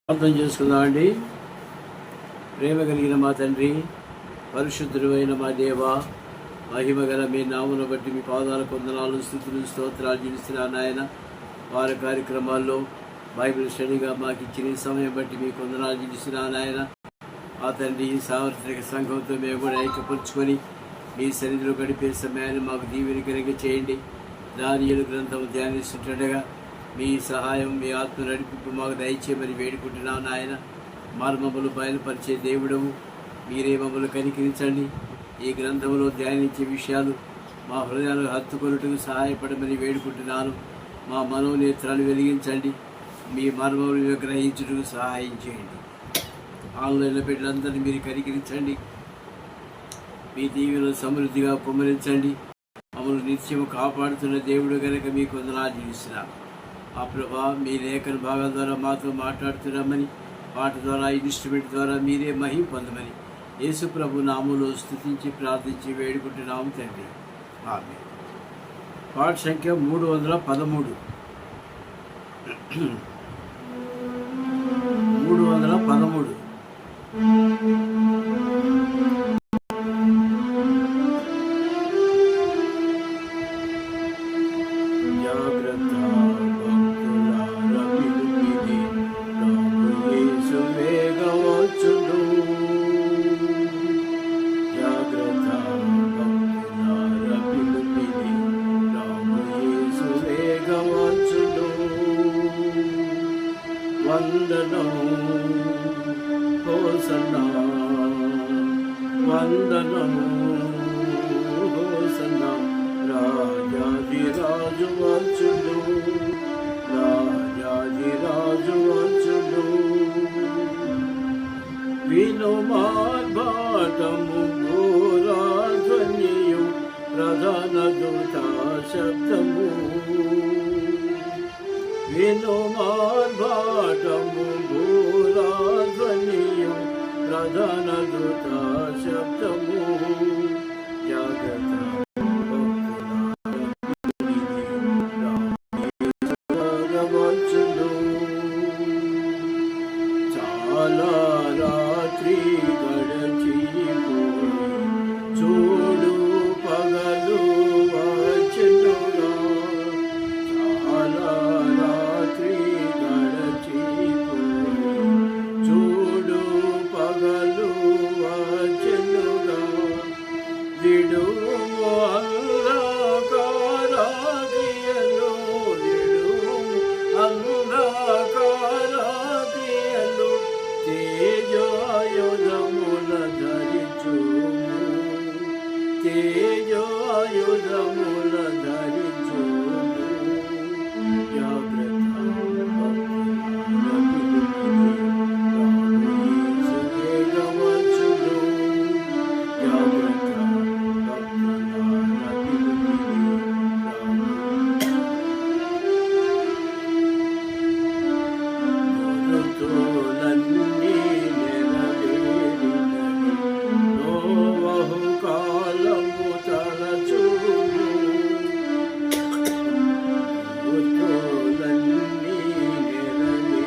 ప్రార్థన చేసుకుందామండి. ప్రేమ కలిగిన మా తండ్రి, పరిశుద్ధుడు అయిన మా దేవ, మహిమ గల మీ నామను బట్టి మీ పాదాల కొందనాలు, స్థుతులు, స్తోత్రాలు జీవిస్తున్నా నాయన. వారి కార్యక్రమాల్లో బైబిల్ స్టడీగా మాకు ఇచ్చిన సమయం బట్టి మీ కొందనాలు జీవిస్తున్నా నాయన. ఆ తండ్రి, సార్వత్రిక సంఘంతో మేము కూడా ఐక్యపరుచుకొని మీ సన్నిధిలో గడిపే సమయాన్ని మాకు దీవెనకరంగా చేయండి. దానియేలు గ్రంథం ధ్యానిస్తుండగా మీ సహాయం, మీ ఆత్మ నడిపింపు మాకు దయచేయమని వేడుకుంటున్నాం నాయన. మర్మములు బయలుపరిచే దేవుడము మీరే మమ్మల్ని కనికరించండి. ఈ గ్రంథంలో ధ్యానించే విషయాలు మా హృదయాలు హత్తుకొనుటకు సహాయపడమని వేడుకుంటున్నాను. మా మనోనేత్రాలు వెలిగించండి. మీ మర్మములు గ్రహించుటకు సహాయం చేయండి. ఆన్లైన్లో బిడ్డలందరినీ మీరు కనికరించండి. మీ దీవెనలు సమృద్ధిగా కుమ్మరించండి. మమ్మల్ని నిత్యము కాపాడుతున్న దేవుడు కనుక మీకు వందనాలు జీవిస్తున్నాం. ఆ ప్రభా, మీ లేఖన భాగం ద్వారా మాతో మాట్లాడుతున్నామని, పాట ద్వారా, ఇన్స్ట్రుమెంట్ ద్వారా మీరే మహిమ పొందమని యేసు ప్రభు నామములో స్తుతించి ప్రార్థించి వేడుకుంటున్నాము తండ్రి. ఆమేన్. పాట సంఖ్య 313. 313. వందనం హోసన్నా, వందనం హోసన్నా, రాజాధిరాజు వచ్చును, రాజాధిరాజు వచ్చును. వినుమార్భాటము ఘోరాధ్వనియు, ప్రధాన దూత శబ్దము. వినుమార్భాటము ఘోరాధ్వనియు, ప్రధాన దూత శబ్దము. జాగ్రత్త వచ్చును. చాలా రాత్రి గడచిపోయి చూడు పగలు వచ్చునుగా. చాలా రాత్రి గడచిపోయి చూడు పగలు వచ్చునుగా. విడుము అంధకారాగియలు, విడుము అంధకారాగియలు, తేజాయుధముల ధరించుము, తేజాయుధముల ధరించుము. జాగ్రత్త వచ్చును, జాగ్రత్త ఋతువులన్నీ నెరవేరినవి, నోవహు కాలము తలచుము. ఋతువులన్నీ నెరవేరినవి,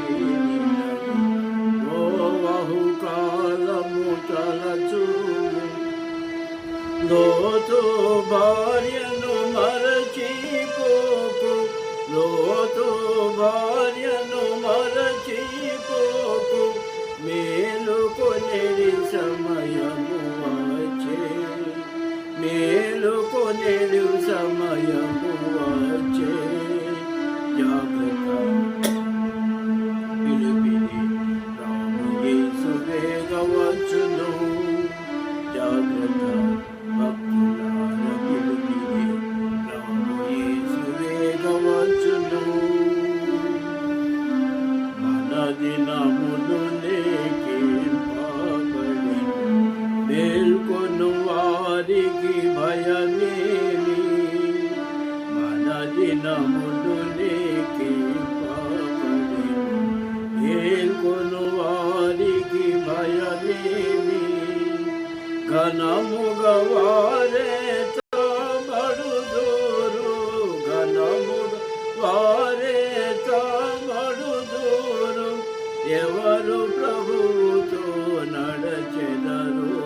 నోవహు కాలము తలచుము. లోతు భార్యను మరచిపోకు, లోతు భార్యను మరచిపోకు, మేలుకొనేడి సమయము వచ్చే, మేలుకొనేడి సమయము వచ్చే. జాగ్రత్త పిలిపిడి రాము యేసు వేగవచ్చును. జాగ్రత్త భక్తులార పిలిపిడి రాము యేసు వేగవచ్చును. మన దినములు లేఖింపబడి, మేల్కొను వారికి భయమేమి. మన దినములు లేఖింపబడి, మేల్కొను వారికి భయమేమి. ఘనముగా వారే తబడుదురు, ఘనముగా వారే తబడుదురు. ఎవరు ప్రభువుతో నడచెదరు,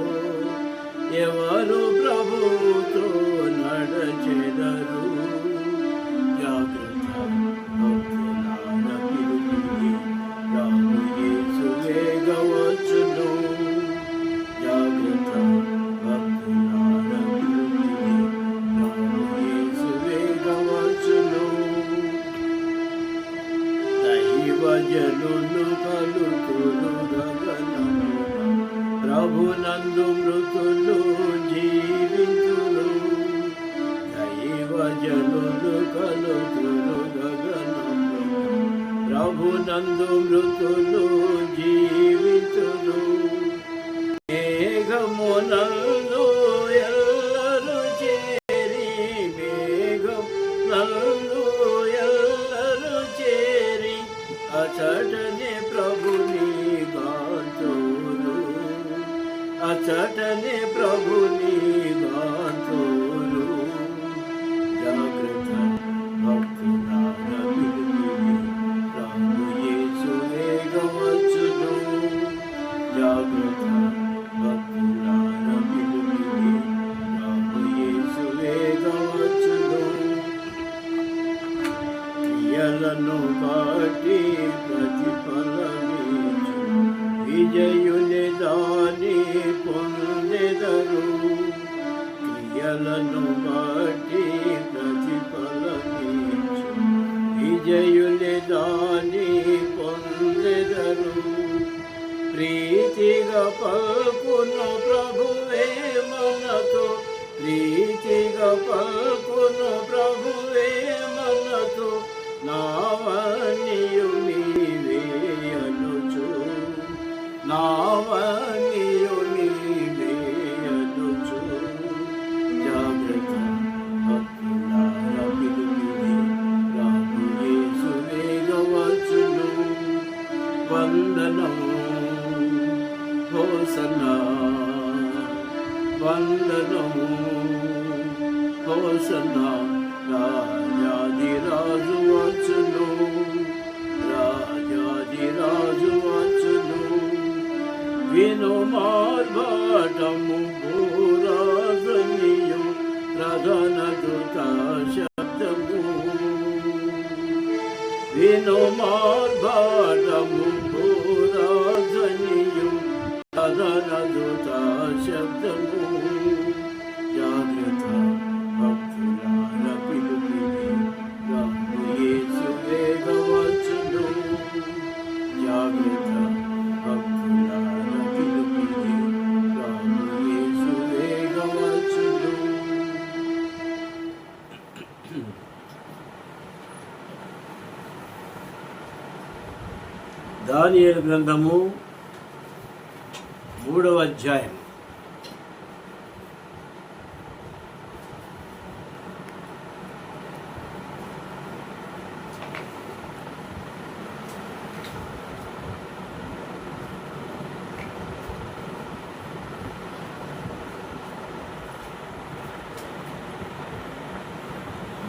ఎవరు ప్రభువుతో నడచెదరు. జాగ్రత్త భక్తులార పిలుపుని రాము యేసు వేగవచ్చును. జాగ్రత్త భక్తులార పిలుపుని రాము యేసు వేగవచ్చును. దైవజనులు పలుకులు గగనమున, ప్రభునందు మృతులు జీవింతురు. దైవజనులు కలుతురు గగనమున, ప్రభునందు మృతులు జీవింతురు. మేఘమునందు ఎల్లరు చేరి, మేఘమునందు ఎల్లరు చేరి, అచటనే ప్రభుని గాంతురు, అచటనే ప్రభుని గాంతురు. జాగ్రత్త భక్తులార పిలుపుని రాము యేసు వేగవచ్చును. జాగ్రత్త భక్తులార పిలుపుని రాము యేసు వేగవచ్చును. క్రియలను బట్టి ప్రతిఫలమిచ్చు విజయుని దాని పొందెదరు. క్రియలను బట్టి ప్రతిఫలమిచ్చు విజయుని దాని పొందెదరు. ప్రీతిగా పలుకును ప్రభువే మనతో, ప్రీతిగా పలుకును ప్రభువే మనతో, నావనియు నీవే అనుచు, నావనియు నీవే అనుచు. జాగ్రత్త భక్తులార పిలుపుని రాము యేసు వేగవచ్చును. వందనము హోసన్నా, వందనము హోసన్నా. రాజాదిరాజు వచ్చును, రాజాదిరాజు వచ్చును. విను మార్భాటము భూరాజనియు, ప్రధాన దూత శబ్దము. విను మార్భాటము భూరాజనియు, ప్రధాన దూత శబ్దము. జాగ్రత్త భక్తులార పిలుపుని రాము యేసు వేగవచ్చును. జాగ్రత్త భక్తులార పిలుపుని రాము యేసు వేగవచ్చును. దానియేలు గ్రంథము 3వ అధ్యాయం.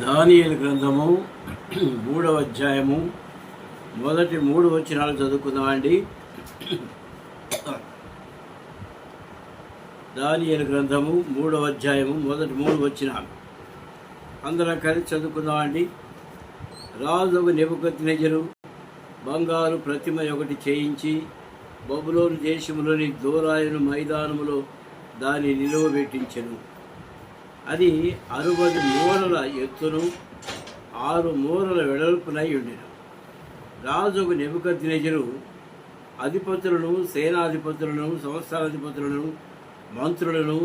దానియేలు గ్రంథము 3వ అధ్యాయము మొదటి 3 వచనాలు చదువుకుందామండి. దానియేలు గ్రంథము 3వ అధ్యాయము మొదటి 3 వచనాలు అందరం కలిసి చదువుకుందామండి. రాజు నెబుకద్నెజరు బంగారు ప్రతిమ ఒకటి చేయించి బబులోను దేశములోని దోరాయును మైదానములో దాన్ని నిలువబెట్టించెను. అది 60 మూరల ఎత్తును 6 మూరల వెడల్పునై ఉండెను. రాజుకు నెబుకద్నెజరు అధిపతులను, సేనాధిపతులను, సంస్థానాధిపతులను, మంత్రులను,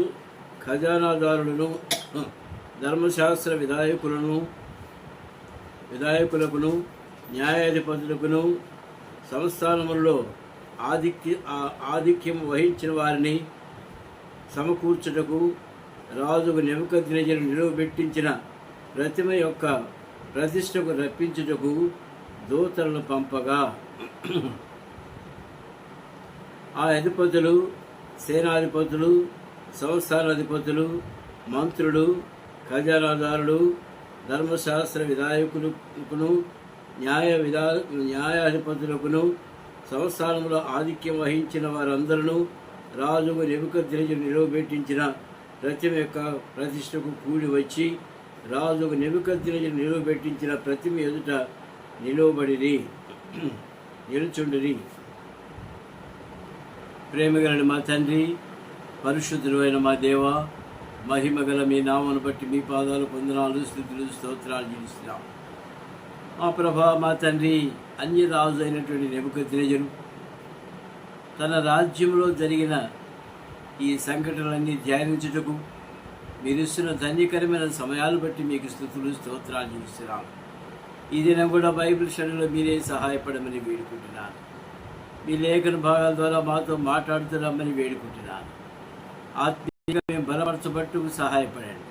ఖజానాదారులను, ధర్మశాస్త్ర విధాయకులకును, న్యాయాధిపతులకును, సంస్థానములలో ఆధిక్యం వహించిన వారిని సమకూర్చుటకు రాజుకు నెబుకద్నెజరు నిలువబెట్టించిన ప్రతిమ యొక్క ప్రతిష్టకు రప్పించుటకు దూతలను పంపగా ఆ అధిపతులు, సేనాధిపతులు, సంస్థానాధిపతులు, మంత్రులు, ఖజానాదారులు, ధర్మశాస్త్ర విధాయకులకును, న్యాయాధిపతులకును, సంస్థానంలో ఆధిక్యం వహించిన వారందరూ రాజుకు నెబుకద్నెజరు నిలువబెట్టించిన ప్రతిమ యొక్క ప్రతిష్టకు కూడి వచ్చి రాజుకు నెబుకద్నెజరు నిలువబెట్టించిన ప్రతిమ ఎదుట నిలువబడిరి నిలుచుండిరి. ప్రేమగల మా తండ్రి, పరిశుద్ధుడు అయిన మా దేవ, మహిమగల మీ నామను బట్టి మీ పాదాలు వందనాలు స్తుతులు స్తోత్రాలు చెల్లిస్తున్నాం. మా ప్రభా, మా తండ్రి, అన్య రాజు అయినటువంటి నెబుకద్నెజరు తన రాజ్యంలో జరిగిన ఈ సంఘటనలన్నీ ధ్యానించుటకు మీరు ఇస్తున్న ధన్యకరమైన సమయాలు బట్టి మీకు స్తుతులు స్తోత్రాలు చెల్లిస్తున్నాం. ఈ దినం కూడా బైబిల్ స్టడీలో మీరే సహాయపడమని వేడుకుంటున్నాను. మీ లేఖన భాగాల ద్వారా మాతో మాట్లాడుతున్నామని వేడుకుంటున్నాను. ఆత్మీయంగా మేము బలపరచబట్టుకు సహాయపడండి.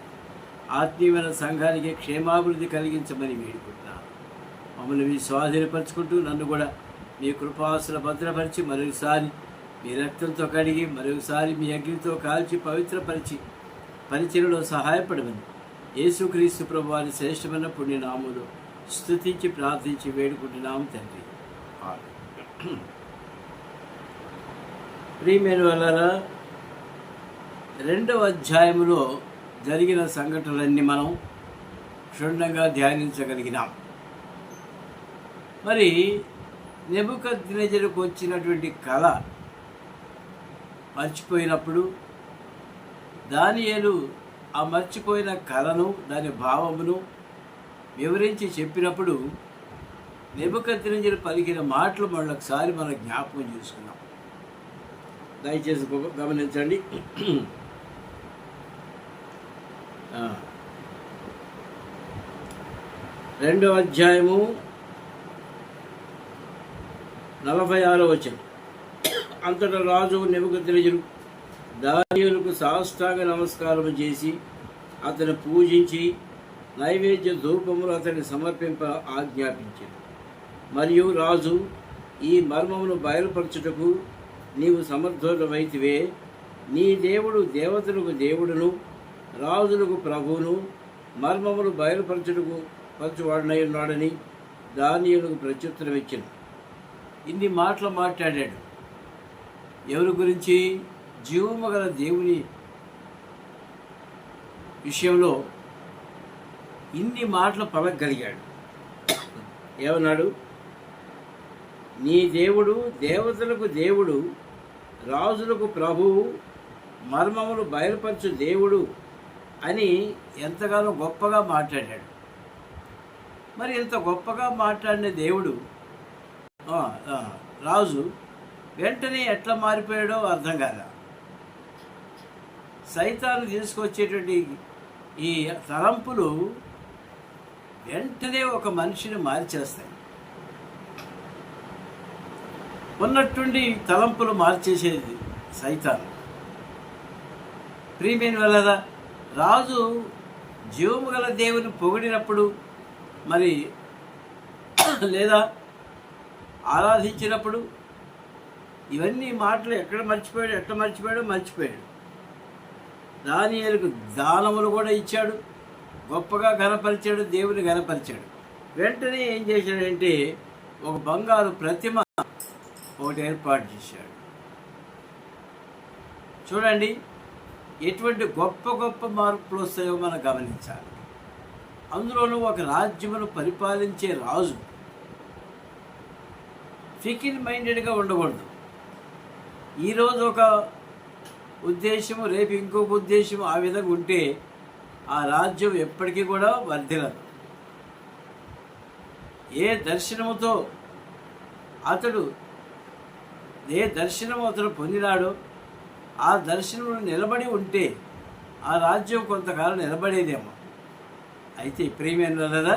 ఆత్మీయమైన సంఘానికి క్షేమాభివృద్ధి కలిగించమని వేడుకుంటున్నాను. మమ్మల్ని మీ స్వాధీనపరుచుకుంటూ నన్ను కూడా మీ కృపాసన భద్రపరిచి మరొకసారి మీ రక్తంతో కడిగి మరొకసారి మీ అగ్నితో కాల్చి పవిత్రపరిచి పరిచయలో సహాయపడమని యేసుక్రీస్తు ప్రభు వారి శ్రేష్టమైన పుణ్యనామములో స్తుతించి ప్రార్థించి వేడుకుంటున్నాము తండ్రి. ప్రియమైన వాళ్ళారా, 2వ అధ్యాయములో జరిగిన సంఘటనలన్నీ మనం క్షుణ్ణంగా ధ్యానించగలిగినాం. మరి నెబుకద్నెజరుకు వచ్చినటువంటి కళ మర్చిపోయినప్పుడు దానియేలు ఆ మర్చిపోయిన కళను దాని భావమును వివరించి చెప్పినప్పుడు నెబుకద్నెజరు పలికిన మాటలు మళ్ళొకసారి మనం జ్ఞాపకం చేసుకున్నాం. దయచేసి గమనించండి. 2వ అధ్యాయము 46వ వచనం. అంతటా రాజు నెబుకద్నెజరు దానియేలుకు సాష్టాంగ నమస్కారం చేసి అతను పూజించి నైవేద్య ధూపములు అతన్ని సమర్పింప ఆజ్ఞాపించాడు. మరియు రాజు, ఈ మర్మమును బయలుపరచుటకు నీవు సమర్థుడవైతివే. నీ దేవుడు దేవతలకు దేవుడును రాజులకు ప్రభువును మర్మములు బయలుపరచుటకు పరచువాడనై ఉన్నాడని దానియేలుకు ప్రత్యుత్తరం ఇచ్చాను. ఇన్ని మాటలు మాట్లాడాడు. ఎవరి గురించి? జీవము గల దేవుని విషయంలో ఇన్ని మాటలు పలకగలిగాడు. ఏమన్నాడు? నీ దేవుడు దేవతలకు దేవుడు రాజులకు ప్రభువు మర్మములు బయలుపరచు దేవుడు అని ఎంతగానో గొప్పగా మాట్లాడాడు. మరి ఇంత గొప్పగా మాట్లాడిన దేవుడు రాజు వెంటనే ఎట్లా మారిపోయాడో అర్థం కాదా. సైతాను తీసుకొచ్చేటువంటి ఈ తలంపులు వెంటనే ఒక మనిషిని మార్చేస్తాయి. ఉన్నట్టుండి తలంపులు మార్చేసేది సైతాను. ప్రియమైన వాళ్ళరా, రాజు జీవము గల దేవుని పొగిడినప్పుడు మరి లేదా ఆరాధించినప్పుడు ఇవన్నీ మాటలు ఎట్లా మర్చిపోయాడు. దానియేలుకు దానములు కూడా ఇచ్చాడు, గొప్పగా ఘనపరిచాడు, దేవుని ఘనపరిచాడు. వెంటనే ఏం చేశాడంటే ఒక బంగారు ప్రతిమ ఒకటి ఏర్పాటు చేశాడు. చూడండి ఎటువంటి గొప్ప గొప్ప మార్పులు వస్తాయో మనం గమనించాలి. అందులోనూ ఒక రాజ్యమును పరిపాలించే రాజు ఫికిల్ మైండెడ్గా ఉండకూడదు. ఈరోజు ఒక ఉద్దేశము, రేపు ఇంకొక ఉద్దేశం, ఆ విధంగా ఉంటే ఆ రాజ్యం ఎప్పటికీ కూడా వర్ధిల్లదు. ఏ దర్శనము అతడు పొందినాడో ఆ దర్శనంలో నిలబడి ఉంటే ఆ రాజ్యం కొంతకాలం నిలబడేదేమో. అయితే ప్రియమైన వాళ్ళరా,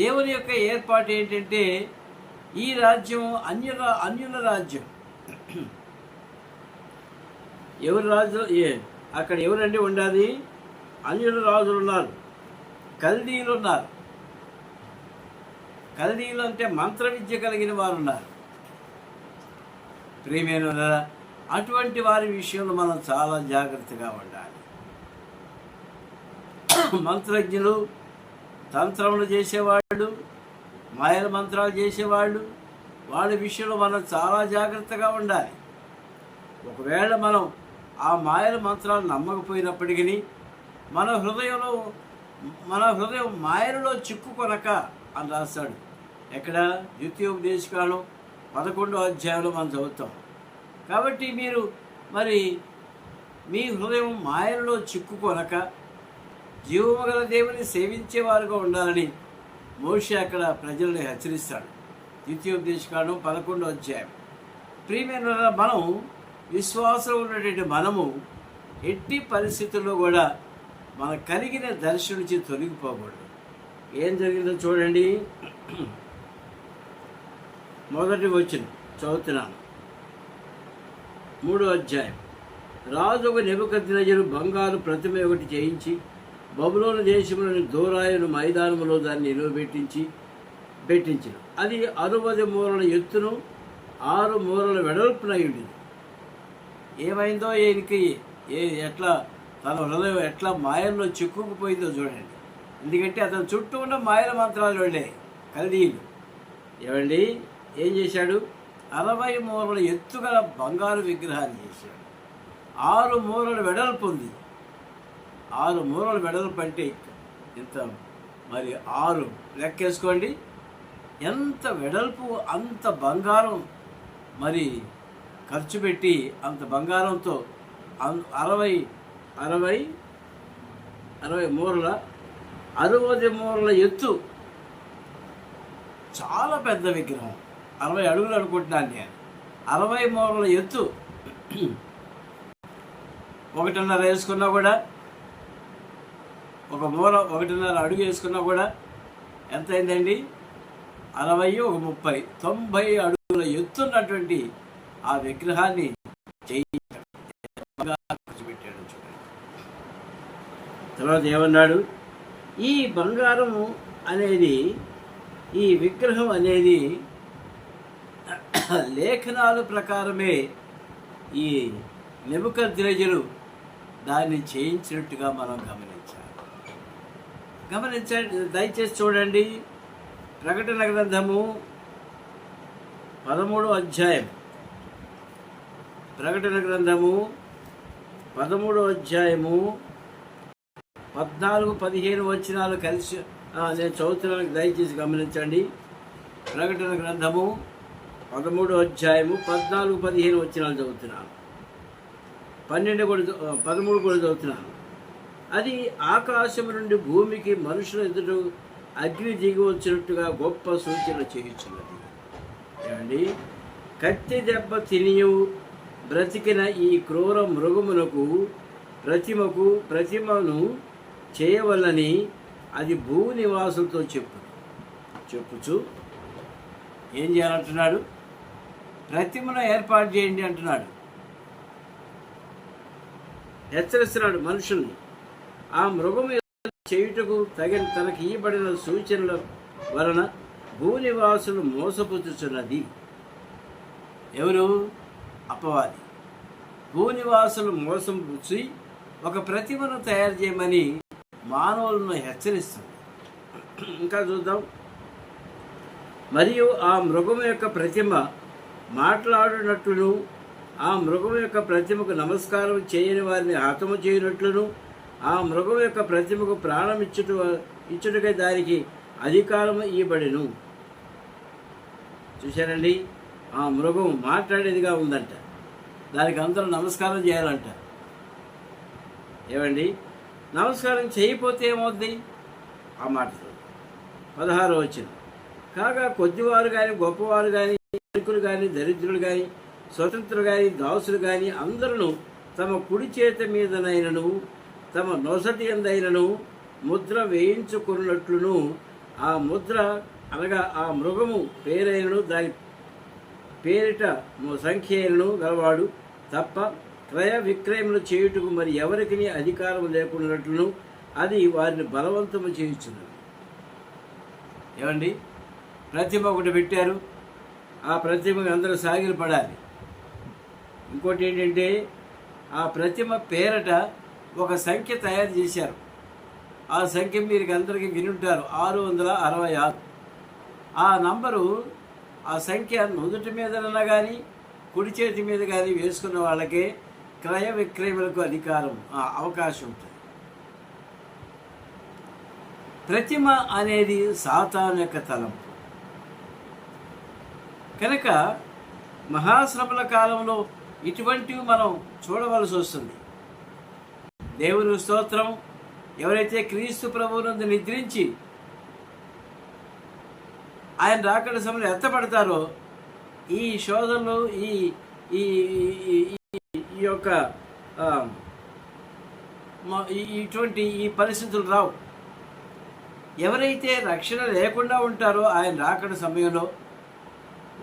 దేవుని యొక్క ఏర్పాటు ఏంటంటే ఈ రాజ్యం అన్యుల రాజ్యం. ఎవరు రాజు? అక్కడ ఎవరండి ఉండాలి? అన్యుల రాజులు ఉన్నారు, కల్దీయులు ఉన్నారు. కల్దీయులు అంటే మంత్ర విద్య కలిగిన వారు ఉన్నారు. ప్రియమైన వాళ్ళరా, అటువంటి వారి విషయంలో మనం చాలా జాగ్రత్తగా ఉండాలి. మంత్రజ్ఞులు, తంత్రములు చేసేవాళ్ళు, మాయల మంత్రాలు చేసేవాళ్ళు, వాళ్ళ విషయంలో మనం చాలా జాగ్రత్తగా ఉండాలి. ఒకవేళ మనం ఆ మాయల మంత్రాలు నమ్మకపోయినప్పటికీ మన హృదయం మాయలలో చిక్కుకొనక అని రాస్తాడు. ఎక్కడ? ద్వితీయోపదేశకాండం 11వ అధ్యాయంలో మనం చదువుతాం. కాబట్టి మీరు మరి మీ హృదయం మాయలలో చిక్కుకొనక జీవమగల దేవుని సేవించేవారుగా ఉండాలని మోషే అక్కడ ప్రజలను హెచ్చరిస్తాడు. ద్వితీయోపదేశకాండం 11వ అధ్యాయం. ప్రియమైన మనం విశ్వాసం ఉన్నటువంటి మనము ఎట్టి పరిస్థితుల్లో కూడా మనకు కలిగిన దర్శనం నుంచి తొలగిపోకూడదు. ఏం జరిగిందో చూడండి. మొదటి వచనం చదువుతున్నాను. 3వ అధ్యాయం. రాజు నెబుకద్నెజరు బంగారు ప్రతిమ ఒకటి చేయించి బబులోను దేశంలోని దోరాయును మైదానములో దాన్ని పెట్టించిన. అది 60 మూరల ఎత్తును 6 మూరల వెడల్పునై ఉండేది. ఏమైందో ఈయనకి ఎట్లా తన హృదయం ఎట్లా మాయల్లో చిక్కుకుపోయిందో చూడండి. ఎందుకంటే అతని చుట్టూ ఉన్న మాయల మంత్రాలు వెళ్ళే కల్దీయులు. ఏమండి ఏం చేశాడు? 60 మూరల ఎత్తుగల బంగారు విగ్రహాన్ని చేశాడు. 6 మూరల వెడల్పు ఉంది. 6 మూరల వెడల్పు అంటే ఇంత మరి 6 లెక్కేసుకోండి. ఎంత వెడల్పు, అంత బంగారం మరి ఖర్చు పెట్టి అంత బంగారంతో 60 మూరల 60 మూరల ఎత్తు, చాలా పెద్ద విగ్రహం. 60 అడుగులు అనుకుంటున్నాను నేను. 60 మూరల ఎత్తు 1.5 వేసుకున్నా కూడా, ఒక మూర 1.5 అడుగు వేసుకున్నా కూడా ఎంత అయిందండి? 60 ఒక 30 90 అడుగుల ఎత్తున్నటువంటి ఆ విగ్రహాన్ని పెట్టాడు. చూడండి. తర్వాత ఏమన్నాడు? ఈ బంగారము అనేది, ఈ విగ్రహం అనేది లేఖనాల ప్రకారమే ఈ నెబుకద్నెజరు దాన్ని చేయించినట్టుగా మనం గమనించండి. దయచేసి చూడండి. ప్రకటన గ్రంథము 13వ అధ్యాయం. ప్రకటన గ్రంథము 13వ అధ్యాయము 14-15 వచనాలు కలిసి నేను చదువుతున్నాను. దయచేసి గమనించండి. ప్రకటన గ్రంథము 13వ అధ్యాయము 14-15 వచనాలు చదువుతున్నాను. 13 కూడా చదువుతున్నాను. అది ఆకాశం నుండి భూమికి మనుషుల ఎదుట అగ్ని దిగి వచ్చినట్టుగా గొప్ప సూచన చేయుచున్నది. ఏమండి? కత్తి దెబ్బ తినియు బ్రతికిన ఈ క్రూర మృగమునకు ప్రతిమను చేయవలని అది భూనివాసులతో చెప్పుచు ఏం చేయాలంటున్నాడు? ప్రతిమను ఏర్పాటు చేయండి అంటున్నాడు. హెచ్చరిస్తున్నాడు మనుషుల్ని. ఆ మృగము చేయుటకు తనకి ఇవ్వబడిన సూచనల వలన భూనివాసులు మోసపుచ్చుచున్నది. ఎవరు? అపవాది. భూనివాసులు మోసం పుచ్చి ఒక ప్రతిమను తయారు చేయమని మానవులను హెచ్చరిస్తుంది. ఇంకా చూద్దాం. మరియు ఆ మృగము యొక్క ప్రతిమ మాట్లాడినట్లును, ఆ మృగము యొక్క ప్రతిమకు నమస్కారం చేయని వారిని హతము చేయనట్లును, ఆ మృగం యొక్క ప్రతిమకు ప్రాణం ఇచ్చుటకై దానికి అధికారం ఇవ్వబడెను. చూశారండి? ఆ మృగం మాట్లాడేదిగా ఉందంట. దానికి అందరూ నమస్కారం చేయాలంట. ఏమండి? నమస్కారం చేయకపోతే ఏమవుద్ది? ఆ మాట 16వ వచనం. కాగా కొద్దివారు కానీ, గొప్పవారు కానీ, ధనికులు కానీ, దరిద్రులు కానీ, స్వతంత్రులు కానీ, దాసులు కానీ అందరూ తమ కుడి చేతి మీదనైనను తమ నొసటి ఎందైనను ముద్ర వేయించుకున్నట్లును, ఆ ముద్ర అనగా ఆ మృగము పేరైనను దాని పేరిట సంఖ్యను గలవాడు తప్ప క్రయ విక్రయములు చేయుటకు మరి ఎవరికి అధికారం లేకున్నట్లును అది వారిని బలవంతము చేయించున్నది. ఏమండి? ప్రతిమ ఒకటి పెట్టారు. ఆ ప్రతిమకి అందరూ సాగిలు పడాలి. ఇంకోటి ఏంటంటే, ఆ ప్రతిమ పేరట ఒక సంఖ్య తయారు చేశారు. ఆ సంఖ్య మీరు అందరికీ వినుంటారు, 666. ఆ నంబరు ఆ సంఖ్య నుదుటి మీదనన్నా కానీ కుడి చేతి మీద కానీ వేసుకున్న వాళ్ళకే క్రయ విక్రయములకు అవకాశం ఉంటుంది. ప్రతిమ అనేది సాతాను యొక్క తలంపు కనుక మహాశ్రమల కాలంలో ఇటువంటివి మనం చూడవలసి వస్తుంది. దేవుని స్తోత్రం. ఎవరైతే క్రీస్తు ప్రభువునందు నిద్రించి ఆయన రాకడ సమయంలో ఎత్తపడతారో ఈ శోధనలు ఈ ఈ ఈ యొక్క ఇటువంటి ఈ పరిస్థితులు రావు. ఎవరైతే రక్షణ లేకుండా ఉంటారో ఆయన రాకడ సమయంలో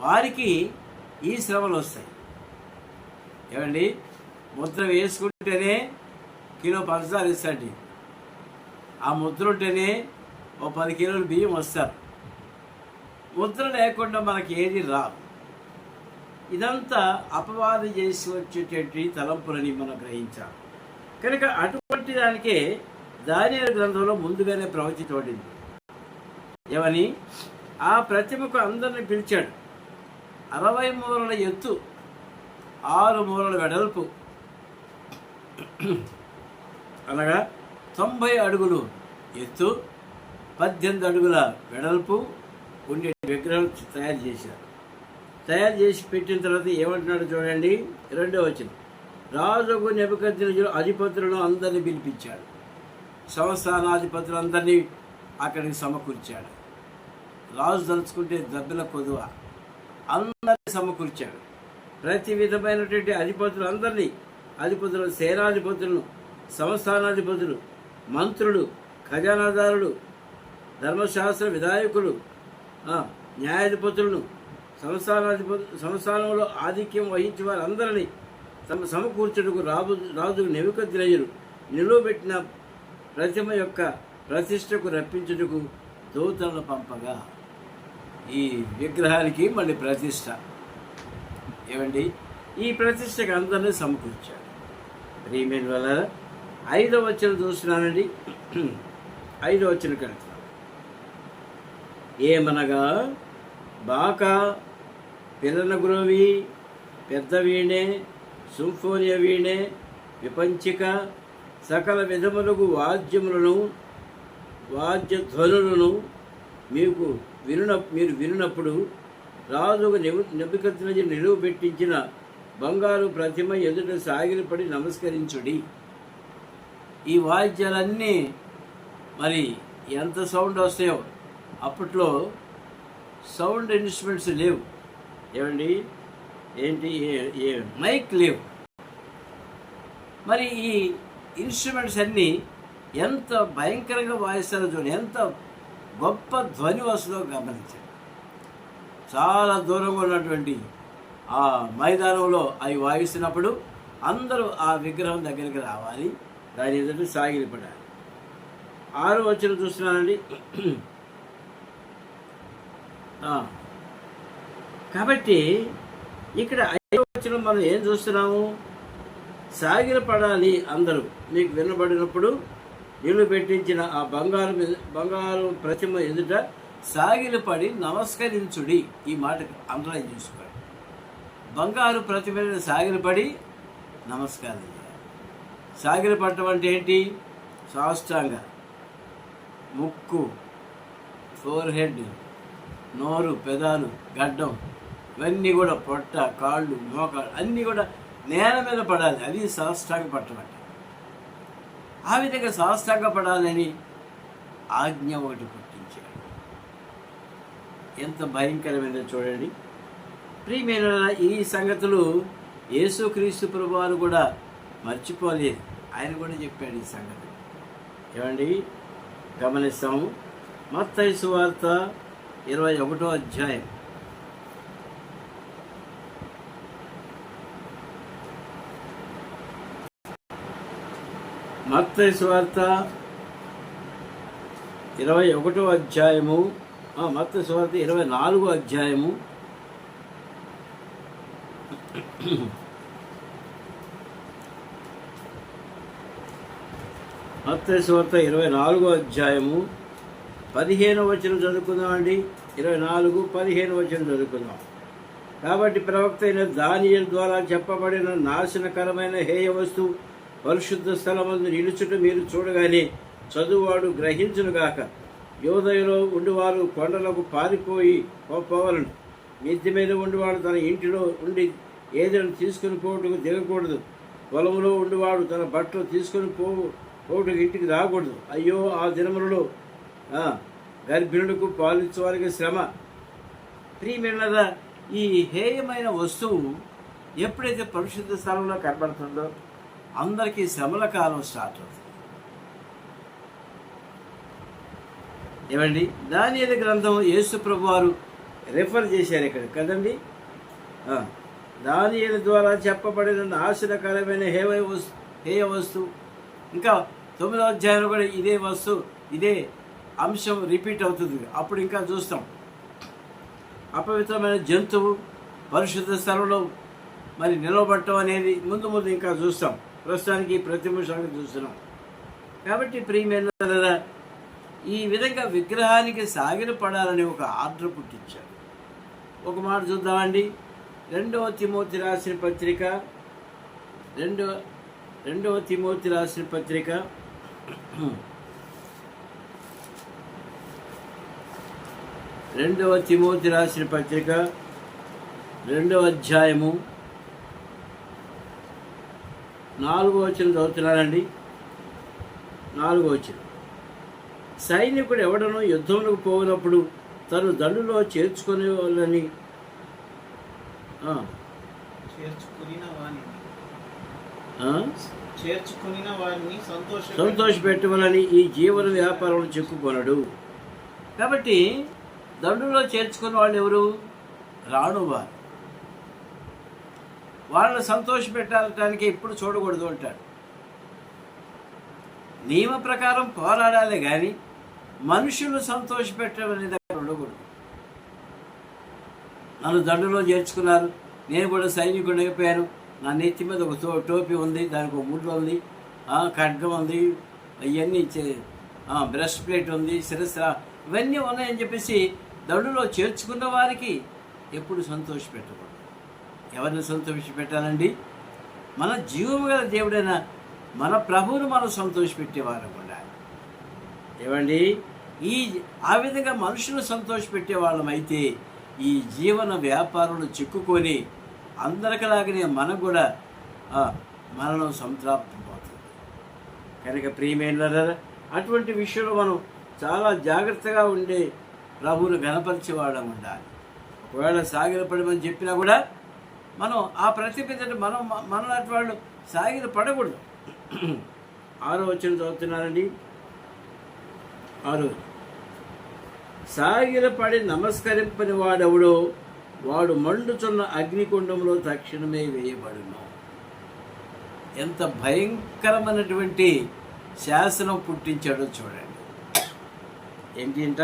వారికి ఈ శ్రమలు వస్తాయి. ఏమండి, ముద్ర వేసుకుంటేనే కిలో పంచదార ఇస్తాండి, ఆ ముద్ర ఉంటేనే 10 కిలోలు బియ్యం వస్తారు. ముద్ర లేకుండా మనకి ఏది రాదు. ఇదంతా అపవాది చేసి వచ్చేటటువంటి తలంపులని మనం గ్రహించాలి. కనుక అటువంటి దానికే దానియేలు గ్రంథంలో ముందుగానే ప్రవచించబడింది. ఏమని? ఆ ప్రతిమకు అందరిని పిలిచాడు. 60 మూరల ఎత్తు, 6 మూరల వెడల్పు, అనగా 90 అడుగులు ఎత్తు, 18 అడుగుల వెడల్పు ఉండే విగ్రహం తయారు చేశారు. తయారు చేసి పెట్టిన తర్వాత ఏమంటున్నాడు చూడండి, 2వ వచనం. రాజుకు నెబుకద్నెజరు అధిపతులను అందరినీ పిలిపించాడు. సంస్థానాధిపతులందరినీ అక్కడికి సమకూర్చాడు. రాజు తలుచుకుంటే దెబ్బల కొదువ, అందరినీ సమకూర్చాడు. ప్రతి విధమైనటువంటి అధిపతులు, సేనాధిపతులను, సంస్థానాధిపతులు, మంత్రులు, ఖజానాదారులు, ధర్మశాస్త్ర విధాయకులు, న్యాయాధిపతులను, సంస్థానంలో ఆధిక్యం వహించే వారందరినీ సమకూర్చుటకు రాజు నెబుకద్నెజరు నిలువబెట్టిన ప్రతిమ యొక్క ప్రతిష్టకు రప్పించుటకు దూతలను పంపగా, ఈ విగ్రహానికి మళ్ళీ ప్రతిష్ట. ఏమండి, ఈ ప్రతిష్టకు అందరినీ సమకూర్చాడు. ప్రియమైన వల్ల 5వ వచనం చూస్తున్నానండి. 5వ వచనం కనుక ఏమనగా బాకా, పిల్లన గురవి, పెద్ద వీణే, సింఫోనియ వీణే, విపంచిక, సకల విధములకు వాద్యధ్వనులను మీరు వినున్నప్పుడు రాజుకు నెబుకద్నెజరు నిలువ పెట్టించిన బంగారు ప్రతిమ ఎదుట సాగిలపడి నమస్కరించుడి. ఈ వాద్యాలన్నీ మరి ఎంత సౌండ్ వస్తాయో, అప్పట్లో సౌండ్ ఇన్స్ట్రుమెంట్స్ లేవు. ఏమండి, మైక్ లేవు. మరి ఈ ఇన్స్ట్రుమెంట్స్ అన్నీ ఎంత భయంకరంగా వాయిస్తారో చూడండి, ఎంత గొప్ప ధ్వని వస్తుందో గమనించండి. చాలా దూరంగా ఉన్నటువంటి ఆ మైదానంలో అవి వాయిస్తున్నప్పుడు అందరూ ఆ విగ్రహం దగ్గరికి రావాలి, దాని ఎదుట సాగిలపడాలి. 6వ వచనం చూస్తున్నానండి. కాబట్టి ఇక్కడ 5వ వచనం మనం ఏం చూస్తున్నాము? సాగిలపడాలి అందరూ. మీకు వినబడినప్పుడు నీళ్లు పెట్టించిన ఆ బంగారు ప్రతిమ ఎదుట సాగిలపడి నమస్కరించుడి. ఈ మాటకు అండర్లైన్ చేసుకోండి. బంగారు ప్రతిమ సాగిలపడి నమస్కారం చేయాలి. సాగిలపడటం అంటే ఏంటి? సాష్టాంగ, ముక్కు, ఫోర్హెడ్, నోరు, పెదాలు, గడ్డం, ఇవన్నీ కూడా పొట్ట, కాళ్ళు, మోకాళ్ళు అన్నీ కూడా నేల మీద పడాలి. అది సాష్టాంగ పట్టడం అంటే. ఆ విధంగా సాష్టాంగ పడాలని ఆజ్ఞ ఒకటి పుట్టించాడు. ఎంత భయంకరమైనదో చూడండి. ప్రియమైన ఈ సంగతులు యేసుక్రీస్తు ప్రభువారు కూడా మర్చిపోలేదు. ఆయన కూడా చెప్పాడు ఈ సంగతి. ఏమండి, గమనిస్తాము. మత్తయి సువార్త 21వ అధ్యాయం. మత్తయి సువార్త 21వ అధ్యాయము, మత్తయి సువార్త 24వ అధ్యాయము. మత్తయి సువార్త 24వ అధ్యాయము 15వ వచనం చదువుకుందామండి. 24-15 చదువుకుందాం. కాబట్టి ప్రవక్త అయిన దానియేలు ద్వారా చెప్పబడిన నాశనకరమైన హేయ వస్తువు పరిశుద్ధ స్థలమందు నిలుచుట మీరు చూడగానే చదువువాడు గ్రహించునుగాక. యోదయలో ఉండివారు కొండలకు పారిపోయి పోవలను. మిద్దె మీద ఉండివాడు తన ఇంటిలో ఉండి ఏదైనా తీసుకుని పోటుకు దిగకూడదు. పొలంలో ఉండివాడు తన బట్టలు తీసుకుని పోటుకు ఇంటికి రాకూడదు. అయ్యో, ఆ దినములలో గర్భిణులకు పాలించే వారికి శ్రమ. ప్రియమైనదా, ఈ హేయమైన వస్తువు ఎప్పుడైతే పరిశుద్ధ స్థలంలో కనబడుతుందో అందరికీ శ్రమల కాలం స్టార్ట్ అవుతుంది. ఏమండి, దానియేలు గ్రంథం యేసు ప్రభు వారు రెఫర్ చేశారు ఇక్కడ కదండి. దానియేలు ద్వారా చెప్పబడిన నాశనకరమైన హేయ వస్తువు. ఇంకా 9వ అధ్యాయంలో కూడా ఇదే అంశం రిపీట్ అవుతుంది. అప్పుడు ఇంకా చూస్తాం. అపవిత్రమైన జంతువు పరిశుద్ధ స్థలంలో మరి నిలవబట్టం అనేది ముందు ఇంకా చూస్తాం. ప్రస్తుతానికి ప్రతిమూషానికి చూస్తున్నాం. కాబట్టి ప్రియమైన ఈ విధంగా విగ్రహానికి సాగిలపడాలని ఒక ఆర్డర్ పుట్టించాడు. ఒక మాట చూద్దామండి. 2వ తిమోతి రాసిన పత్రిక 2వ తిమోతి రాసిన పత్రిక 2వ తిమోతి రాసిన పత్రిక 2వ అధ్యాయము 4వ వచనం చదువుతున్నానండి. 4వ వచనం. సైనికుడు ఎవడనో యుద్ధంలోకి పోయినప్పుడు తను దండులో చేర్చుకునేవాళ్ళని సంతోషపెట్టవాలని ఈ జీవన వ్యాపారంలో చెప్పుకొనడు. కాబట్టి దండులో చేర్చుకున్న వాళ్ళు ఎవరు? రాణువారు. వాళ్ళని సంతోషపెట్టడానికి ఎప్పుడు చూడకూడదు అంటాడు. నియమ ప్రకారం పోరాడాలి కానీ మనుషులు సంతోషపెట్టమనే దగ్గర ఉండకూడదు. నన్ను దండులో చేర్చుకున్నారు, నేను కూడా సైనికుడు అయిపోయాను, నా నెత్తి మీద ఒక టోపీ ఉంది, దానికి ఒక ముళ్ళు ఉంది, ఖడ్గం ఉంది, ఇవన్నీ బ్రెస్ట్ ప్లేట్ ఉంది, శిరస్సు, ఇవన్నీ ఉన్నాయని చెప్పేసి దండులో చేర్చుకున్న వారికి ఎప్పుడు సంతోషపెట్టకూడదు. ఎవరిని సంతోషపెట్టాలండి? మన జీవము గల దేవుడైన మన ప్రభువును మనం సంతోషపెట్టేవారు ఉండాలి. ఏమండి, ఆ విధంగా మనుషులు సంతోషపెట్టే వాళ్ళమైతే ఈ జీవన వ్యాపారంలో చిక్కుకొని అందరికలాగానే మనకు కూడా మరణం సంతృప్తిపోతుంది. కనుక ప్రియమైన అటువంటి విషయంలో మనం చాలా జాగ్రత్తగా ఉండే ప్రభువును గణపరిచేవాళ్ళం ఉండాలి. ఒకవేళ సాగిలపడమని చెప్పినా కూడా మనం ఆ ప్రతిపిదను మనలాంటి వాళ్ళు సాగిల పడకూడదు. 6వ వచనం చదువుతున్నారండి. 6. సాగిలపడి నమస్కరింపని వాడెవడో వాడు మండుచున్న అగ్నికుండంలో తక్షణమే వేయబడును. ఎంత భయంకరమైనటువంటి శాసనం పుట్టించాడో చూడండి. ఏంటి అంట?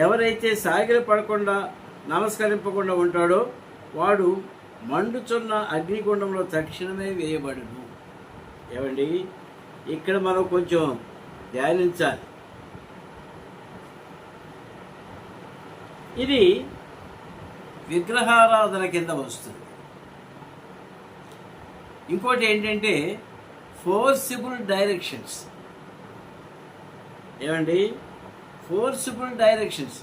ఎవరైతే సాగిలపడకుండా నమస్కరింపకుండా ఉంటాడో వాడు మండుచున్న అగ్నికుండంలో తక్షణమే వేయబడును. ఏమండి, ఇక్కడ మనం కొంచెం ధ్యానించాలి. ఇది విగ్రహారాధన కింద వస్తుంది. ఇంకోటి ఏంటంటే ఫోర్సిబుల్ డైరెక్షన్స్. ఏమండి, ఫోర్సిబుల్ డైరెక్షన్స్.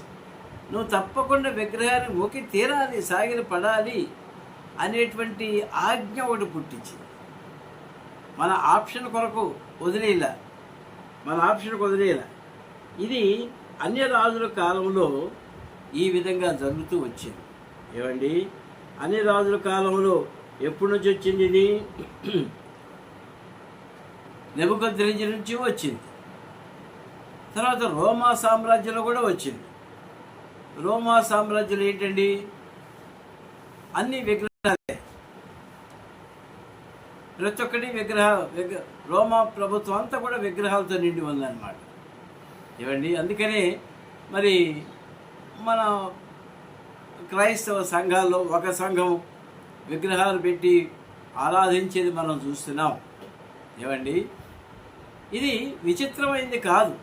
నువ్వు తప్పకుండా విగ్రహాన్ని మొక్కి తీరాలి, సాగిలి పడాలి అనేటువంటి ఆజ్ఞ ఒకటి పుట్టించింది. మన ఆప్షన్ కొరకు వదిలేలా. ఇది అన్య రాజుల కాలంలో ఈ విధంగా జరుగుతూ వచ్చింది. ఏమండి, అన్య రాజుల కాలంలో ఎప్పటి నుంచి వచ్చింది? ఇది నెబుకద్నెజరు నుంచి వచ్చింది. తర్వాత రోమా సామ్రాజ్యంలో కూడా వచ్చింది. రోమా సామ్రాజ్యంలో ఏంటండి? అన్ని విగ్రహాలే, ప్రతి ఒక్కటి రోమా ప్రభుత్వం అంతా కూడా విగ్రహాలతో నిండి ఉందన్నమాట. ఏమండి, అందుకనే మరి మన క్రైస్తవ సంఘాల్లో ఒక సంఘం విగ్రహాలు పెట్టి ఆరాధించేది మనం చూస్తున్నాం. ఏమండి, ఇది విచిత్రమైంది కాదు.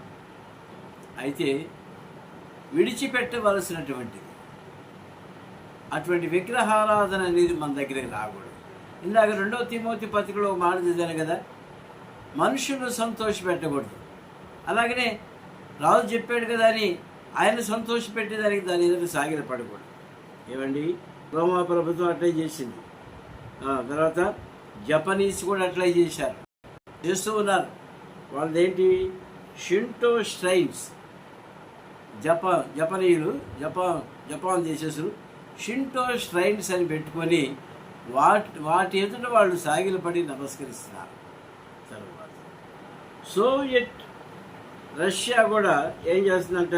అయితే విడిచిపెట్టవలసినటువంటిది. అటువంటి విగ్రహారాధన అనేది మన దగ్గరికి రాకూడదు. ఇందాక 2 తిమోతి పత్రికలో ఒక మాట చదివాను కదా, మనుషులను సంతోషపెట్టకూడదు. అలాగనే రాజు చెప్పాడు కదా అని ఆయన సంతోషపెట్టేదానికి దాని ఎదురు సాగిలపడకూడదు. ఏమండి, రోమా ప్రభుత్వం అట్లే చేసింది. తర్వాత జపనీస్ కూడా అట్లే చేస్తూ ఉన్నారు. వాళ్ళదేంటి, షింటో స్ట్రైన్స్. జపాన్ దేశస్తులు షింటో స్ట్రైన్స్ అని పెట్టుకొని వాటి ఎదుట వాళ్ళు సాగిలపడి నమస్కరిస్తున్నారు. తర్వాత సోవియట్ రష్యా కూడా ఏం చేస్తుందంట,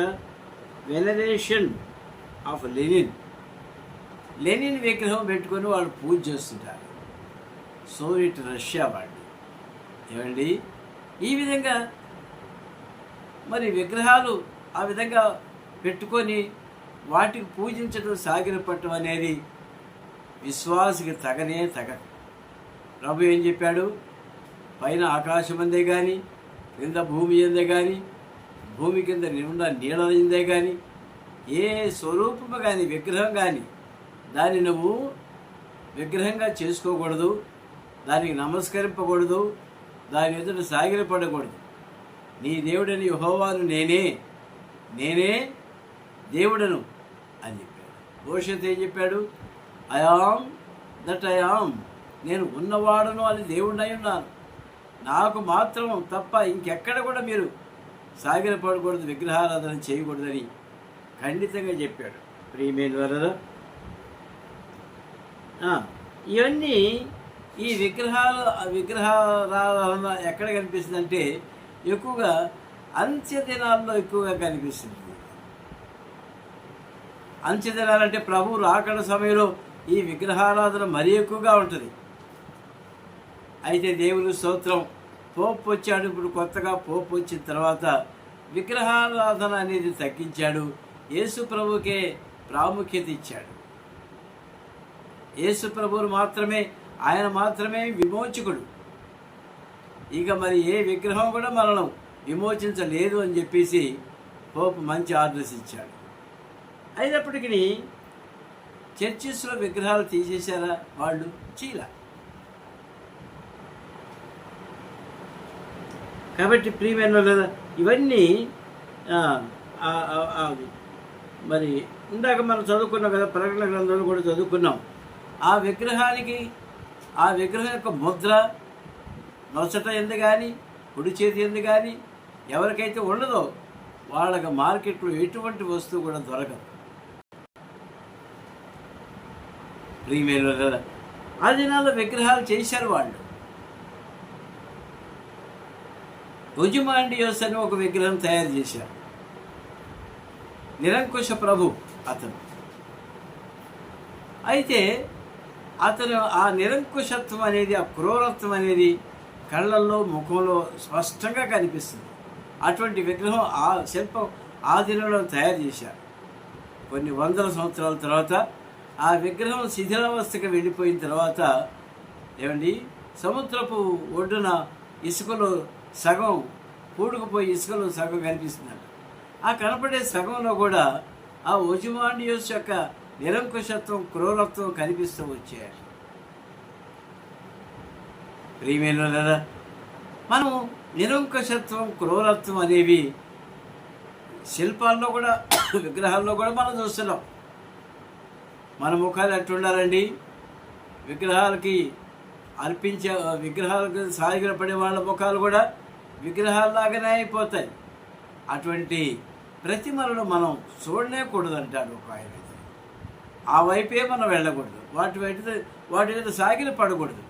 వెనరేషన్ ఆఫ్ లెనిన్ విగ్రహం పెట్టుకొని వాళ్ళు పూజ చేస్తుంటారు. సోవియట్ రష్యా వాళ్ళు. ఏమండి, ఈ విధంగా మరి విగ్రహాలు ఆ విధంగా పెట్టుకొని వాటికి పూజించడం సాగిలపట్టడం అనేది విశ్వాసకి తగదు. ప్రభు ఏం చెప్పాడు, పైన ఆకాశం అందే కానీ, క్రింద భూమి అందే కానీ, భూమి కింద నిండా నీళ్ళందే కానీ, ఏ స్వరూపము కానీ విగ్రహం కానీ దాన్ని నువ్వు విగ్రహంగా చేసుకోకూడదు, దానికి నమస్కరింపకూడదు, దాని ఎదుట సాగిలపడకూడదు. నీ దేవుడని యెహోవాను నేనే దేవుడను అని చెప్పాడు. భవిష్యత్తు ఏం చెప్పాడు, ఐ యామ్, నేను ఉన్నవాడను అని దేవుడినై ఉన్నాను. నాకు మాత్రం తప్ప ఇంకెక్కడ కూడా మీరు సాగిలపడకూడదు, విగ్రహారాధన చేయకూడదని ఖండితంగా చెప్పాడు. ప్రియమైన వారలారా, ఇవన్నీ ఈ విగ్రహారాధన ఎక్కడ కనిపిస్తుందంటే ఎక్కువగా అంత్య దినాల్లో ఎక్కువగా కనిపిస్తుంది. అంత్య దినాలంటే ప్రభు రాకడ సమయంలో ఈ విగ్రహారాధన మరీ ఎక్కువగా ఉంటుంది. అయితే దేవుని స్తోత్రం, పోప్ వచ్చాడు. ఇప్పుడు కొత్తగా పోప్ వచ్చిన తర్వాత విగ్రహారాధన అనేది తగ్గించాడు. యేసు ప్రభుకే ప్రాముఖ్యత ఇచ్చాడు. యేసు ప్రభువును మాత్రమే, ఆయన మాత్రమే విమోచకుడు. ఇక మరి ఏ విగ్రహం కూడా మనల్ని విమోచించలేదు అని చెప్పేసి పోప్ మంచి ఆర్డర్స్ ఇచ్చాడు. అయినప్పటికీ చర్చిస్లో విగ్రహాలు తీసేశారా వాళ్ళు? చీల. కాబట్టి ప్రియమైన లేదా ఇవన్నీ మరి ఇందాక మనం చదువుకున్నాం కదా, ప్రకటన గ్రంథంలో కూడా చదువుకున్నాం. ఆ విగ్రహం యొక్క ముద్ర నొసట ఎందు కానీ, కుడి చేతి ఎందు కానీ ఎవరికైతే ఉండదో వాళ్ళకి మార్కెట్లో ఎటువంటి వస్తువు కూడా దొరకదు. ప్రియమైన కదా, ఆ దినాల్లో విగ్రహాలు చేశారు వాళ్ళు. ఒజిమాండియోస్ అని ఒక విగ్రహం తయారు చేశారు. నిరంకుశ ప్రభు అతను. అయితే అతను ఆ నిరంకుశత్వం అనేది, ఆ క్రూరత్వం అనేది కళ్ళల్లో, ముఖంలో స్పష్టంగా కనిపిస్తుంది. అటువంటి విగ్రహం ఆ శిల్పం ఆ దినంలో తయారు చేశారు. కొన్ని వందల సంవత్సరాల తర్వాత ఆ విగ్రహం శిథిలావస్థకు వెళ్ళిపోయిన తర్వాత ఏమండి, సముద్రపు ఒడ్డున ఇసుకలో సగం పూడుకుపోయి ఇసుకలో సగం కనిపిస్తున్నాడు. ఆ కనపడే సగంలో కూడా ఆ ఒజిమాండియోస్ యొక్క నిరంకుశత్వం, క్రూరత్వం కనిపిస్తూ వచ్చాయి. ప్రియమైన మనం నిరంకుశత్వం, క్రూరత్వం అనేవి శిల్పాల్లో కూడా, విగ్రహాల్లో కూడా మనం చూస్తున్నాం. మన ముఖాలు ఎట్లుండాలండి? విగ్రహాలకి సాగిలపడే వాళ్ళ ముఖాలు కూడా విగ్రహాల్లాగానే అయిపోతాయి. అటువంటి ప్రతిమలను మనం చూడలేకూడదంటాడు ఒక ఆయన. ఆ వైపే మనం వెళ్ళకూడదు, వాటి మీద సాగిల పడకూడదు,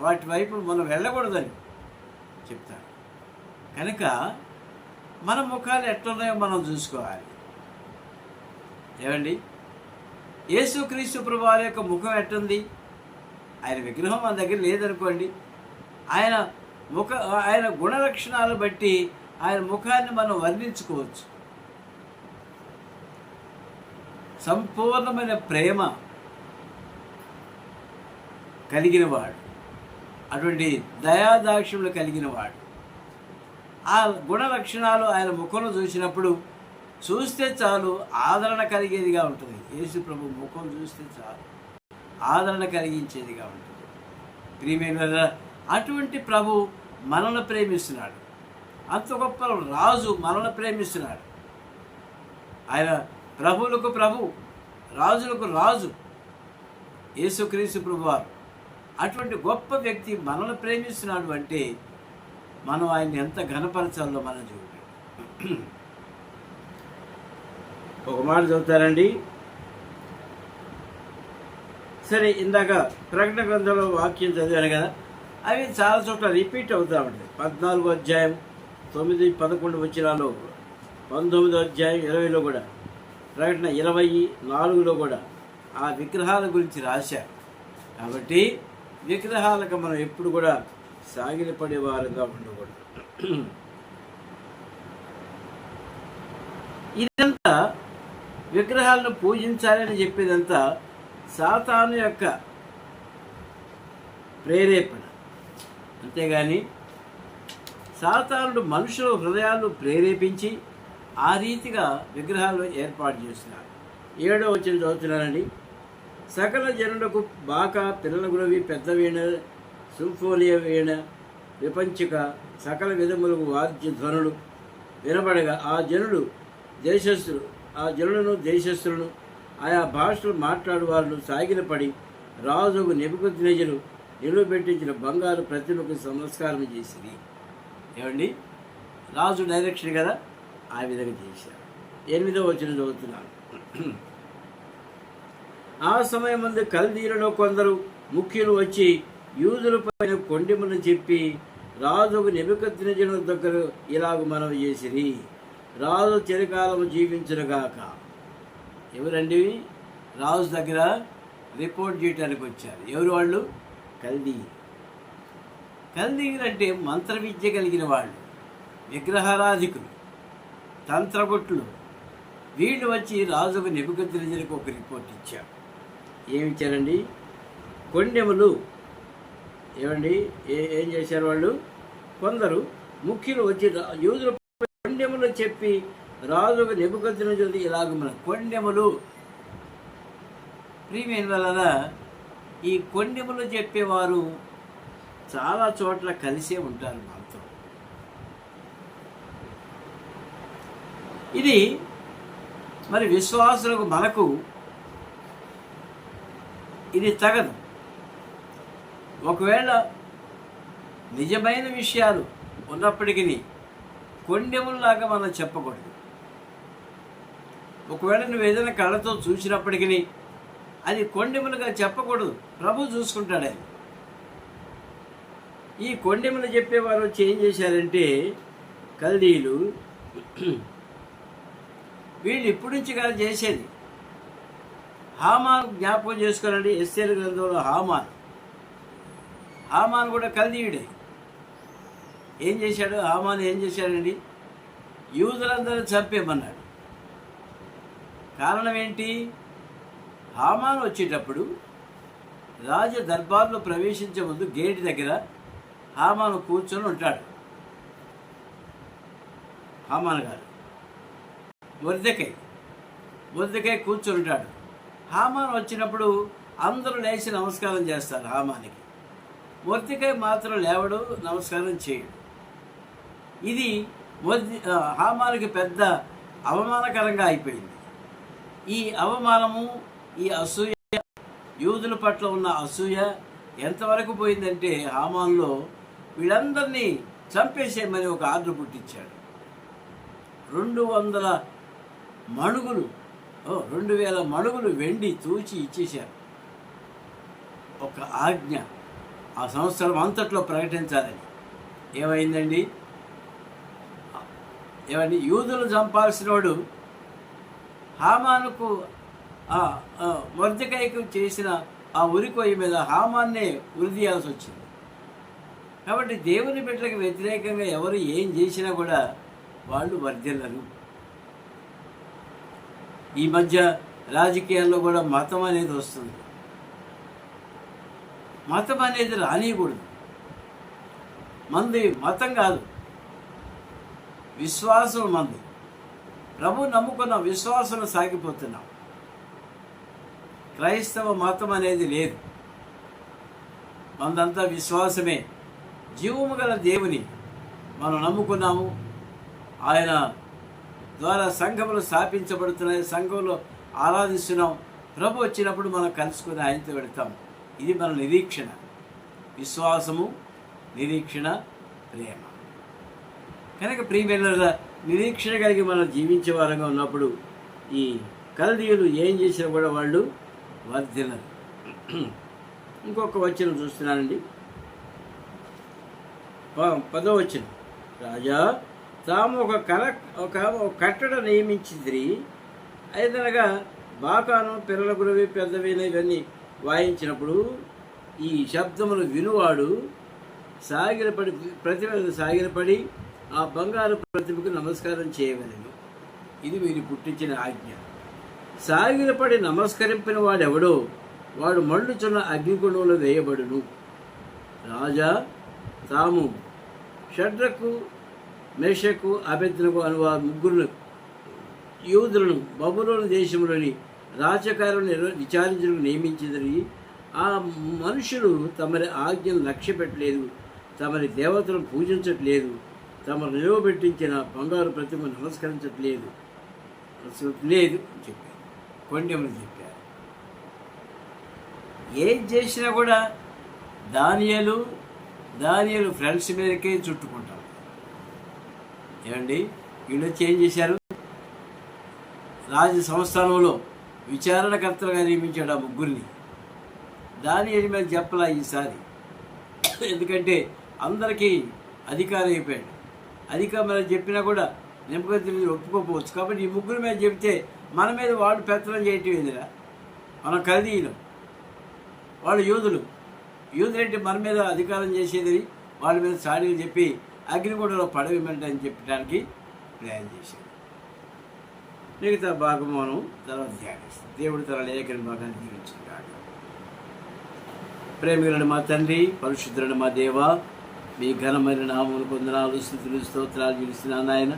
వాటి వైపు మనం వెళ్ళకూడదని చెప్తాడు. కనుక మన ముఖాలు ఎట్లున్నాయో మనం చూసుకోవాలి. ఏమండి, యేసుక్రీస్తు ప్రభువారి యొక్క ముఖం ఎట్టుంది? ఆయన విగ్రహం మన దగ్గర లేదనుకోండి, ఆయన గుణలక్షణాలు బట్టి ఆయన ముఖాన్ని మనం వర్ణించుకోవచ్చు. సంపూర్ణమైన ప్రేమ కలిగినవాడు, అటువంటి దయాదాక్షిణ్యులు కలిగినవాడు. ఆ గుణ లక్షణాలు ఆయన ముఖంలో చూసినప్పుడు చూస్తే చాలు ఆదరణ కలిగేదిగా ఉంటుంది. యేసు ప్రభు ముఖం చూస్తే చాలు ఆదరణ కలిగించేదిగా ఉంటుంది. ప్రియమైన అటువంటి ప్రభు మనల్ని ప్రేమిస్తున్నాడు. అంత గొప్ప రాజు మనల్ని ప్రేమిస్తున్నాడు. ఆయన ప్రభువులకు ప్రభు, రాజులకు రాజు యేసుక్రీస్తు ప్రభువారు. అటువంటి గొప్ప వ్యక్తి మనల్ని ప్రేమిస్తున్నాడు అంటే మనం ఆయన్ని ఎంత ఘనపరచాలో మనం చూడాలి. ఒక మాట చదువుతారండి. సరే, ఇందాక ప్రకటన గ్రంథంలో వాక్యం చదివాను కదా, అవి చాలా చోట్ల రిపీట్ అవుతూ ఉంటాయి. 14వ అధ్యాయం 9, 11 వచనాల్లో, 19వ అధ్యాయం 20లో కూడా, ప్రకటన 24లో కూడా ఆ విగ్రహాల గురించి రాశారు. కాబట్టి విగ్రహాలకు మనం ఎప్పుడు కూడా సాగిలపడేవారుగా ఉండకూడదు. ఇదంతా విగ్రహాలను పూజించాలని చెప్పేదంతా సాతాను యొక్క ప్రేరేపణ. అంతేగాని సాతానుడు మనుషుల హృదయాలను ప్రేరేపించి ఆ రీతిగా విగ్రహాలను ఏర్పాటు చేస్తున్నారు. 7వ వచనం చదువుతున్నానండి. సకల జనులకు బాకా, పిల్లల గురవి, పెద్ద వీణ, సింఫోనియ వీణ, విపంచిక, సకల విధములకు వాద్య ధ్వనులు వినబడగా ఆ జనులను దేశస్థులను ఆయా భాషలు మాట్లాడు వారిని సాగిలపడి రాజుకు నెబుకద్నెజరు నిలువబెట్టించిన బంగారు ప్రతిమకు నమస్కారం చేసింది. ఏమండి, రాజు డైరెక్షన్ కదా, ఆ విధంగా చేశారు. 8వ వచనం చదువుతున్నాను. ఆ సమయం ముందు కల్దీలలో కొందరు ముఖ్యులు వచ్చి యూదుల పైన కొండెములను చెప్పి రాజుకు నెబుకద్నెజరు దగ్గర ఇలాగ మనవి చేసిరి, రాజు చిరకాలము జీవించునుగాక. ఎవరండి? రాజు దగ్గర రిపోర్ట్ చేయడానికి వచ్చారు. ఎవరు వాళ్ళు? కల్దీయులు అంటే మంత్ర విద్య కలిగిన వాళ్ళు, విగ్రహారాధికులు, తంత్రగొట్లు. వీళ్ళు వచ్చి రాజుకు నెబుకద్నెజరుకు ఒక రిపోర్ట్ ఇచ్చారు. ఏమిచ్చారండి? కొండెములు. ఏమండి, ఏం చేశారు వాళ్ళు? కొందరు ముఖ్యులు వచ్చి యూదుల కొండెములు చెప్పి రాజుకు నెబుకద్నెజరు ఇలాగ మన కొండెములు. ప్రియమైన వల్ల ఈ కొండెములు చెప్పేవారు చాలా చోట్ల కలిసే ఉంటారు మనతో. ఇది మరి విశ్వాసులకు మనకు ఇది తగదు. ఒకవేళ నిజమైన విషయాలు ఉన్నప్పటికీ కొండెముల్లాగా మనం చెప్పకూడదు. ఒకవేళ నువ్వు ఏదైనా కళ్ళతో చూసినప్పటికీ అది కొండెములుగా చెప్పకూడదు. ప్రభు చూసుకుంటాడు. ఆయన ఈ కొండెములు చెప్పేవారు వచ్చి ఏం చేశారంటే, కల్దీయులు వీళ్ళు ఇప్పటి నుంచి కాదు చేసేది. హామాన్ జ్ఞాపకం చేసుకోనండి. ఎస్తేరు గ్రంథంలో హామాన్ కూడా కల్దీయుడే. ఏం చేశాడు హామాన్? ఏం చేశాడండి? యూదులందరూ చంపేమన్నాడు. కారణం ఏంటి? హామాన్ వచ్చేటప్పుడు రాజ దర్బార్లో ప్రవేశించే ముందు గేట్ దగ్గర హామాను కూర్చొని ఉంటాడు. హామాన్ గారు మొర్దెకై కూర్చొని ఉంటాడు. హామాన్ వచ్చినప్పుడు అందరూ లేచి నమస్కారం చేస్తారు హామానికి. మొర్దెకై మాత్రం లేవడు, నమస్కారం చేయడు. ఇది హామానికి పెద్ద అవమానకరంగా అయిపోయింది. ఈ అవమానము, ఈ అసూయ, యూదుల పట్ల ఉన్న అసూయ ఎంతవరకు పోయిందంటే హామాన్లో వీళ్ళందరినీ చంపేసేయమని ఒక ఆర్డర్ పుట్టించాడు. 200 మణుగులు 2000 మణుగులు వెండి తూచి ఇచ్చేశారు. ఒక ఆజ్ఞ ఆ సంవత్సరం అంతట్లో ప్రకటించాలని. ఏమైందండి? యూదులు చంపాల్సిన వాడు హామానుకు మొర్దెకైకు చేసిన ఆ ఉరికొయ్య మీద హామాన్నే ఉరి తీయాల్సి వచ్చింది. కాబట్టి దేవుని బిడ్డలకు వ్యతిరేకంగా ఎవరు ఏం చేసినా కూడా వాళ్ళు వర్ధిల్లరు. ఈ మధ్య రాజకీయాల్లో కూడా మతం అనేది వస్తుంది. మతం అనేది రానియకూడదు. మంది మతం కాదు, విశ్వాసం మంది. ప్రభు నమ్ముకున్న విశ్వాసంలో సాగిపోతున్నాం. క్రైస్తవ మతం అనేది లేదు, మనదంతా విశ్వాసమే. జీవము గల దేవుని మనం నమ్ముకున్నాము. ఆయన ద్వారా సంఘములు స్థాపించబడుతున్నాయి, సంఘంలో ఆరాధిస్తున్నాం. ప్రభు వచ్చినప్పుడు మనం కలుసుకుని ఆయనతో వెళతాం. ఇది మన నిరీక్షణ, విశ్వాసము, నిరీక్షణ, ప్రేమ. కనుక ప్రియమైన నిరీక్షణ కలిగి మనం జీవించే వారంగా ఉన్నప్పుడు ఈ కల్దీయులు ఏం చేసినా కూడా వాళ్ళు వర్ధిల్లరు. ఇంకొక వచనం చూస్తున్నానండి, 10వ వచనం. రాజా తాము ఒక కట్టడ నియమించింది, అయిదనగా బాకాను, పిల్లల గురవి, పెద్దవిన ఇవన్నీ వాయించినప్పుడు ఈ శబ్దములు వినువాడు సాగిలపడి ఆ బంగారు ప్రతిమకు నమస్కారం చేయవలెను. ఇది వీరు పుట్టించిన ఆజ్ఞ. సాగిలపడి నమస్కరింపిన వాడెవడో వాడు మండుచున్న అగ్నిగుండంలో వేయబడును. రాజా తాము షడ్రకు, మేషకు, అబేద్నెగో అను వారు ముగ్గురు యూదులను బబులోను దేశంలోని రాజకారులను విచారించడానికి నియమించిందని. ఆ మనుషులు తమరి ఆజ్ఞను లక్ష్య పెట్టలేదు, తమరి దేవతలను పూజించట్లేదు, తమను నిలవబెట్టించిన బంగారు ప్రతిమ నమస్కరించట్లేదు లేదు అని చెప్పారు. కొండెమని చెప్పారు. ఏం చేసినా కూడా దానియేలు ఫ్రెండ్స్ మీదకే చుట్టుకుంటారు. ఏమండి, వీళ్ళు వచ్చి ఏం చేశారు? రాజ సంస్థానంలో విచారణకర్తలుగా నియమించాడు ఆ ముగ్గురిని. దానియేలు మీద చెప్పలా ఈసారి, ఎందుకంటే అందరికీ అధికారం అయిపోయాడు. అధికారం మీద చెప్పినా కూడా నెమ్మది ఒప్పుకోకపోవచ్చు. కాబట్టి ఈ ముగ్గురి మీద చెప్తే మన మీద వాళ్ళు పెత్తనం చేయటం ఏందిరా? మన కల్దీయులు, వాళ్ళు యూదులు ఏంటి మన మీద అధికారం చేసేది? వాళ్ళ మీద సాడీలు చెప్పి అగ్నిగుండంలో పడవేయమంటని చెప్పడానికి ప్లాన్ చేశాడు. మిగతా భాగం మనం తర్వాత ధ్యానిస్తాం. దేవుడు తన లేఖని భాగాన్ని దీవించింది కాక. ప్రేమికులను మా తండ్రి, పరిశుద్ధులను మా దేవ, మీ ఘనమైన నామములు వందనాలు, స్తుతులు, స్తోత్రాలు చెల్లిస్తున్నాను నాయన.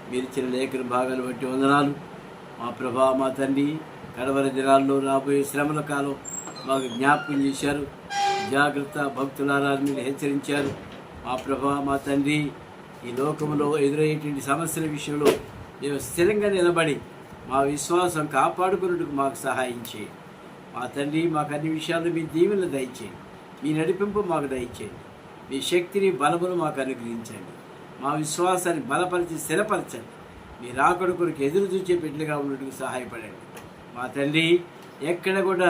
మీరు ఇచ్చిన లేఖన భాగాలు బట్టి వందనాలు. మా ప్రభా, మా తండ్రి, కడవరి దినాల్లో రాబోయే శ్రమల కాలం మాకు జ్ఞాపకం చేశారు. జాగ్రత్త భక్తులారా మీరు హెచ్చరించారు. మా ప్రభా, మా తండ్రి, ఈ లోకంలో ఎదురయ్యేటువంటి సమస్యల విషయంలో మేము స్థిరంగా నిలబడి మా విశ్వాసం కాపాడుకున్నట్టుకు మాకు సహాయం చేయండి. మా తండ్రి, మాకు అన్ని విషయాల్లో మీ దీవెనలు దయచేయండి. మీ నడిపింపు మాకు దయచేయండి. మీ శక్తిని, బలమును మాకు అనుగ్రహించండి. మా విశ్వాసాన్ని బలపరిచి స్థిరపరచండి. మీ రాకడ కొరకు ఎదురు చూచే బిడ్డలుగా ఉన్నట్టుకు సహాయపడండి. మా తండ్రి, ఎక్కడ కూడా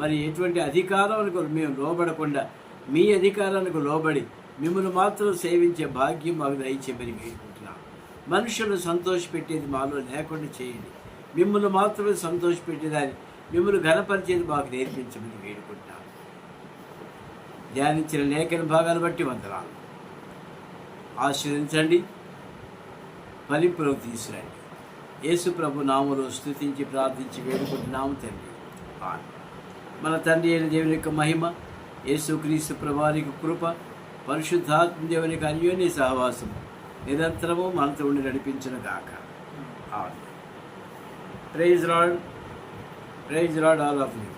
మరి ఎటువంటి అధికారాలకు మేము లోబడకుండా మీ అధికారానికి లోబడి మిమ్మల్ని మాత్రం సేవించే భాగ్యం మాకు దయచేయమని వేడుకుంటున్నాం. మనుషులను సంతోషపెట్టేది మాలో లేకుండా చేయండి. మిమ్మల్ని మాత్రమే సంతోషపెట్టేదాన్ని, మిమ్మల్ని ఘనపరిచేది మాకు నేర్పించమని వేడుకుంటున్నాం. ధ్యానించిన లేఖన భాగాలు బట్టి వందనాలు. ఆశీర్వదించండి, ఫలింపులోకి తీసుకురండి. యేసు ప్రభు నామములో స్తుతించి ప్రార్థించి వేడుకుంటున్నాము తండ్రి. మన తండ్రి అయిన దేవుని యొక్క మహిమ, యేసుక్రీస్తు ప్రభువానికి కృప, పరిశుద్ధాత్మ దేవుని యొక్క అన్యోన్య సహవాసం నిరంతరము మనతో ఉండి నడిపించిన గాక. Amen. Praise lord, all of you.